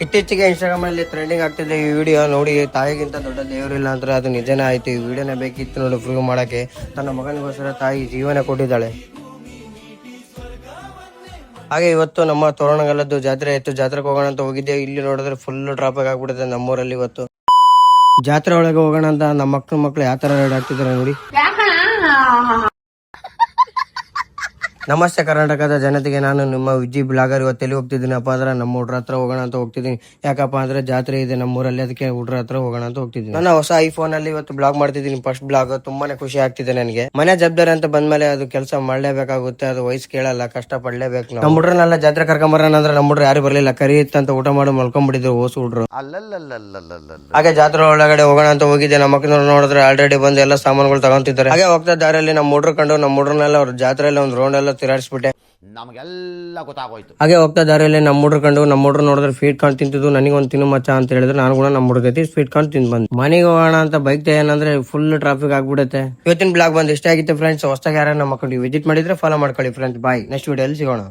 ಇತ್ತೀಚೆಗೆ ಇನ್ಸ್ಟಾಗ್ರಾಮ್ ಅಲ್ಲಿ ಟ್ರೆಂಡಿಂಗ್ ಆಗ್ತಿದೆ ಈ ವಿಡಿಯೋ ನೋಡಿ. ತಾಯಿಗಿಂತ ದೊಡ್ಡ ದೇವರಿಲ್ಲ ಅಂದ್ರೆ ಅದು ನಿಜನೇ ಆಯ್ತು. ಈ ವಿಡಿಯೋನ ಬೇಕಿತ್ತು ನೋಡಿ ಪ್ರೂವ್ ಮಾಡಕ್ಕೆ. ತನ್ನ ಮಗನಿಗೋಸ್ಕರ ತಾಯಿ ಜೀವನ ಕೊಟ್ಟಿದ್ದಾಳೆ. ಹಾಗೆ ಇವತ್ತು ನಮ್ಮ ತೋರಣಗಲ್ಲದ್ದು ಜಾತ್ರೆ ಇತ್ತು. ಜಾತ್ರೆಗೆ ಹೋಗೋಣ ಅಂತ ಹೋಗಿದ್ದೆ. ಇಲ್ಲಿ ನೋಡಿದ್ರೆ ಫುಲ್ ಟ್ರಾಫಿಕ್ ಆಗ್ಬಿಟ್ಟಿದೆ ನಮ್ಮೂರಲ್ಲಿ ಇವತ್ತು. ಜಾತ್ರೆ ಒಳಗೆ ಹೋಗೋಣ ಅಂತ ನಮ್ಮ ಮಕ್ಳು ಯಾವ ತರ ರೆಡಿ ಆಗ್ತಿದ್ದಾರೆ ನೋಡಿ. ನಮಸ್ತೆ ಕರ್ನಾಟಕದ ಜನತೆಗೆ, ನಾನು ನಿಮ್ಮ ವಿಜಿ ಬ್ಲಾಗರ್. ಇವತ್ತು ಎಲ್ಲಿ ಹೋಗ್ತಿದ್ದೀನಪ್ಪ ಅಂದ್ರೆ ನಮ್ಮ ಹುಡ್ರ ಹತ್ರ ಹೋಗೋಣ ಅಂತ ಹೋಗ್ತಿದ್ದೀನಿ. ಯಾಕಪ್ಪ ಅಂದ್ರೆ ಜಾತ್ರೆ ಇದೆ ನಮ್ಮೂರಲ್ಲಿ, ಅದಕ್ಕೆ ಹುಡ್ರ ಹತ್ರ ಹೋಗೋಣ ಅಂತ ಹೋಗ್ತಿದ್ದೀನಿ. ನನ್ನ ಹೊಸ ಐಫೋನ್ ಅಲ್ಲಿ ಇವತ್ತು ಬ್ಲಾಗ್ ಮಾಡ್ತಿದ್ದೀನಿ, ಫಸ್ಟ್ ಬ್ಲಾಗ್. ತುಂಬಾನೇ ಖುಷಿ ಆಗ್ತಿದೆ ನನಗೆ. ಮನೆ ಜವಾಬ್ದಾರಿ ಅಂತ ಬಂದ್ಮೇಲೆ ಅದು ಕೆಲಸ ಮಾಡ್ಲೇಬೇಕಾಗುತ್ತೆ. ಅದು ವಯಸ್ಸು ಕೇಳಲ್ಲ, ಕಷ್ಟ ಪಡ್ಲೇಬೇಕು. ನಮ್ಮ ಹುಡ್ರನ್ನೆಲ್ಲ ಜಾತ್ರೆ ಕರ್ಕೊಂಬರೋಣ ಅಂದ್ರೆ ನಮ್ಮ ಹುಡ್ರು ಯಾರು ಬರ್ಲಿಲ್ಲ. ಕರಿ ಇತ್ತಂತ ಊಟ ಮಾಡಿ ಮಲ್ಕೊಂಡ್ಬಿಟ್ಟಿದ್ರು ಓಸು ಹುಡ್ರು. ಹಾಗೆ ಜಾತ್ರೆ ಒಳಗಡೆ ಹೋಗೋಣ ಅಂತ ಹೋಗಿದ್ದೆ. ನಮ್ಮ ಮಕ್ಕಳು ನೋಡಿದ್ರೆ ಆಲ್ರೆಡಿ ಬಂದು ಎಲ್ಲ ಸಾಮಾನುಗಳು ತಗೊಂತಿದ್ದಾರೆ. ಹಾಗೆ ಹೋಗ್ತಾ ದಾರಿಯಲ್ಲಿ ನಮ್ಮ ಹುಡ್ರು ಕಂಡು ನಮ್ಮ ಹುಡ್ರನ್ನೆಲ್ಲ ಅವ್ರ ಜಾತ್ರೆಯಲ್ಲಿ ಒಂದು ರೌಂಡ್ ಎಲ್ಲ ತಿರಾಡಿಸ್ಬಿಟ್ಟೆ. ನಮಗೆಲ್ಲ ಗೊತ್ತಾಗೋಯ್ತು. ಹಾಗೆ ಹೋಗ್ತಾ ದಾರಿಯಲ್ಲಿ ನಮ್ಮ ಹುಡ್ರು ಕಂಡು ನಮ್ಮ ಹುಡ್ರು ನೋಡಿದ್ರೆ ಸ್ವೀಟ್ ಕಾರ್ನ್ ತಿಂತಿದ್ದು. ನನಗೆ ಒಂದು ತಿನ್ನು ಮಚ್ಚ ಅಂತ ಹೇಳಿದ್ರೆ ನಾನು ಕೂಡ ನಮ್ಮ ಹುಡುಗತಿ ಸ್ವೀಟ್ ಕಾರ್ನ್ ತಿಂದು ಬಂದು ಮನೆಗೆ ಹೋಗೋಣ ಅಂತ ಬೈಕ್ ಏನಂದ್ರೆ ಫುಲ್ ಟ್ರಾಫಿಕ್ ಆಗ್ಬಿಡುತ್ತೆ. ಇವತ್ತಿನ ಬ್ಲಾಗ್ ಬಂದು ಇಷ್ಟ ಆಗಿತ್ತು ಫ್ರೆಂಡ್ಸ್. ಹೊಸದಾಗಿ ಯಾರನ್ನ ನಮ್ಮ ಮಕ್ಕಳು ವಿಸಿಟ್ ಮಾಡಿದ್ರೆ ಫಾಲೋ ಮಾಡ್ಕೊಳ್ಳಿ ಫ್ರೆಂಡ್ಸ್. ಬಾಯ್, ನೆಕ್ಸ್ಟ್ ವಿಡಿಯೋಲಿ ಸಿಗೋಣ.